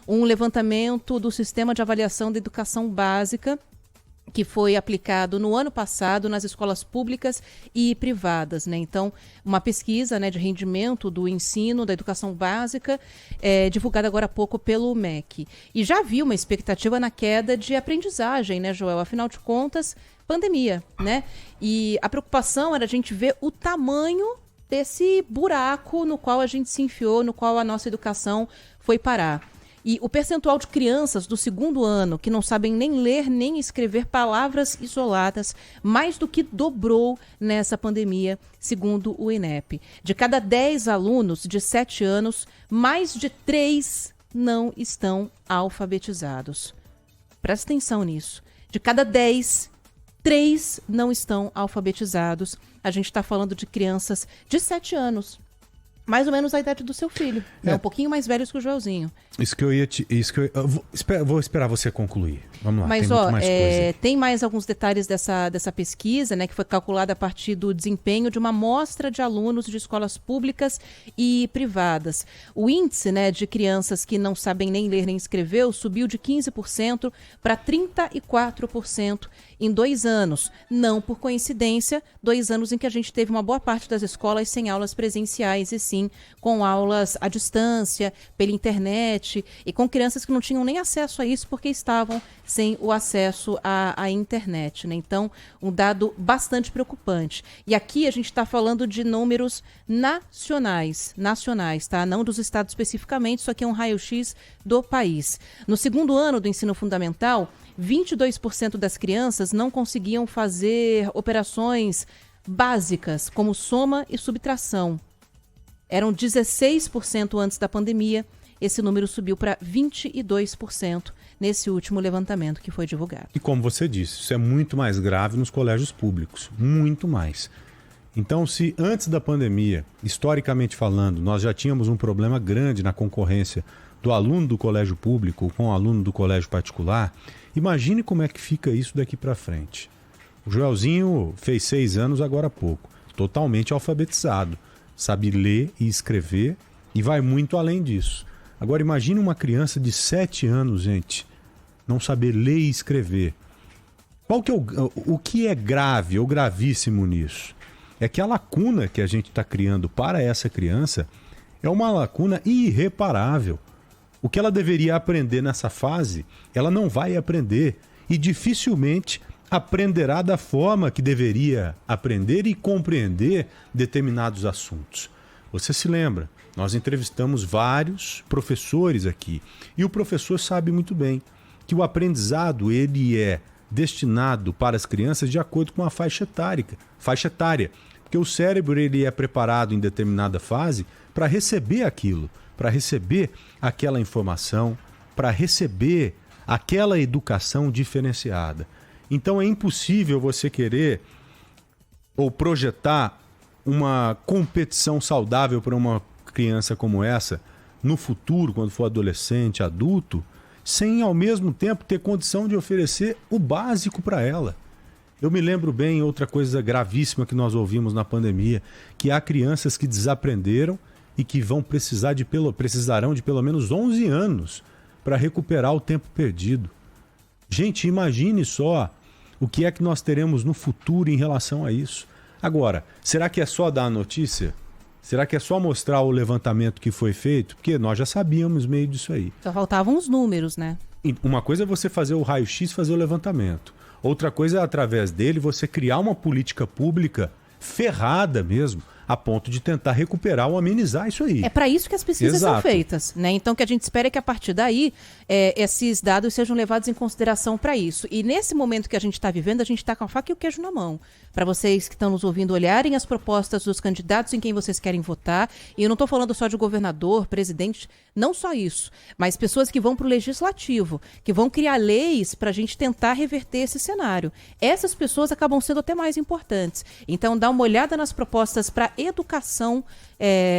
um levantamento do Sistema de Avaliação da Educação Básica, que foi aplicado no ano passado nas escolas públicas e privadas, né? Então, uma pesquisa, né, de rendimento do ensino, da educação básica, divulgada agora há pouco pelo MEC. E já havia uma expectativa na queda de aprendizagem, né, Joel? Afinal de contas, pandemia, né? E a preocupação era a gente ver o tamanho desse buraco no qual a gente se enfiou, no qual a nossa educação foi parar. E o percentual de crianças do segundo ano que não sabem nem ler nem escrever palavras isoladas mais do que dobrou nessa pandemia, segundo o INEP. De cada 10 alunos de 7 anos, mais de 3 não estão alfabetizados. Presta atenção nisso. De cada 10, 3 não estão alfabetizados. A gente está falando de crianças de 7 anos. Mais ou menos a idade do seu filho. É um pouquinho mais velhos que o Joelzinho. Vou esperar você concluir. Vamos lá. Mas, tem muito mais coisa. Tem mais alguns detalhes dessa pesquisa, né, que foi calculada a partir do desempenho de uma amostra de alunos de escolas públicas e privadas. O índice, né, de crianças que não sabem nem ler nem escrever subiu de 15% para 34% em 2 anos. Não por coincidência, 2 anos em que a gente teve uma boa parte das escolas sem aulas presenciais e sim com aulas à distância, pela internet e com crianças que não tinham nem acesso a isso porque estavam sem o acesso à internet, né? Então, um dado bastante preocupante. E aqui a gente está falando de números nacionais, tá? Não dos estados especificamente, isso aqui é um raio-x do país. No segundo ano do ensino fundamental, 22% das crianças não conseguiam fazer operações básicas, como soma e subtração. Eram 16% antes da pandemia. Esse número subiu para 22% nesse último levantamento que foi divulgado. E como você disse, isso é muito mais grave nos colégios públicos, muito mais. Então, se antes da pandemia, historicamente falando, nós já tínhamos um problema grande na concorrência do aluno do colégio público com o aluno do colégio particular, imagine como é que fica isso daqui para frente. O Joelzinho fez 6 anos agora há pouco, totalmente alfabetizado, sabe ler e escrever e vai muito além disso. Agora imagine uma criança de 7 anos, gente, não saber ler e escrever. Qual que é o que é grave ou gravíssimo nisso? É que a lacuna que a gente está criando para essa criança é uma lacuna irreparável. O que ela deveria aprender nessa fase, ela não vai aprender e dificilmente aprenderá da forma que deveria aprender e compreender determinados assuntos. Você se lembra? Nós entrevistamos vários professores aqui e o professor sabe muito bem que o aprendizado ele é destinado para as crianças de acordo com a faixa etária, porque o cérebro ele é preparado em determinada fase para receber aquilo, para receber aquela informação, para receber aquela educação diferenciada. Então é impossível você querer ou projetar uma competição saudável para uma criança como essa no futuro, quando for adolescente, adulto, sem ao mesmo tempo ter condição de oferecer o básico para ela. Eu me lembro bem outra coisa gravíssima que nós ouvimos na pandemia, que há crianças que desaprenderam e que vão precisarão de pelo menos 11 anos para recuperar o tempo perdido. Gente, imagine só o que é que nós teremos no futuro em relação a isso. Agora, será que é só dar a notícia? Será que é só mostrar o levantamento que foi feito? Porque nós já sabíamos meio disso aí. Só faltavam os números, né? Uma coisa é você fazer o raio-x, fazer o levantamento. Outra coisa é, através dele, você criar uma política pública ferrada mesmo, a ponto de tentar recuperar ou amenizar isso aí. É para isso que as pesquisas são feitas, né? Então, o que a gente espera é que, a partir daí, esses dados sejam levados em consideração para isso. E nesse momento que a gente está vivendo, a gente está com a faca e o queijo na mão. Para vocês que estão nos ouvindo olharem as propostas dos candidatos em quem vocês querem votar. E eu não estou falando só de governador, presidente, não só isso, mas pessoas que vão para o legislativo, que vão criar leis para a gente tentar reverter esse cenário. Essas pessoas acabam sendo até mais importantes. Então, dá uma olhada nas propostas para educação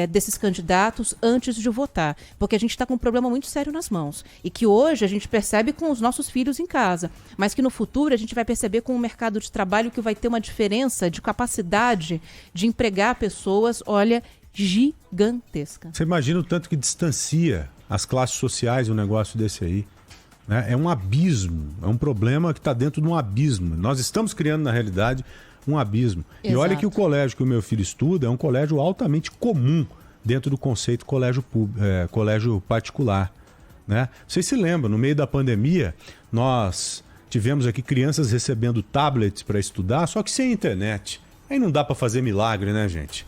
desses candidatos antes de votar, porque a gente está com um problema muito sério nas mãos e que hoje a gente percebe com os nossos filhos em casa, mas que no futuro a gente vai perceber com o mercado de trabalho que vai ter uma diferença de capacidade de empregar pessoas, olha, gigantesca. Você imagina o tanto que distancia as classes sociais, um negócio desse aí. Né? É um abismo, é um problema que está dentro de um abismo. Nós estamos criando, na realidade, um abismo. Exato. E olha que o colégio que o meu filho estuda é um colégio altamente comum dentro do conceito colégio particular. Né? Vocês se lembram, no meio da pandemia, nós tivemos aqui crianças recebendo tablets para estudar, só que sem internet. Aí não dá para fazer milagre, né, gente?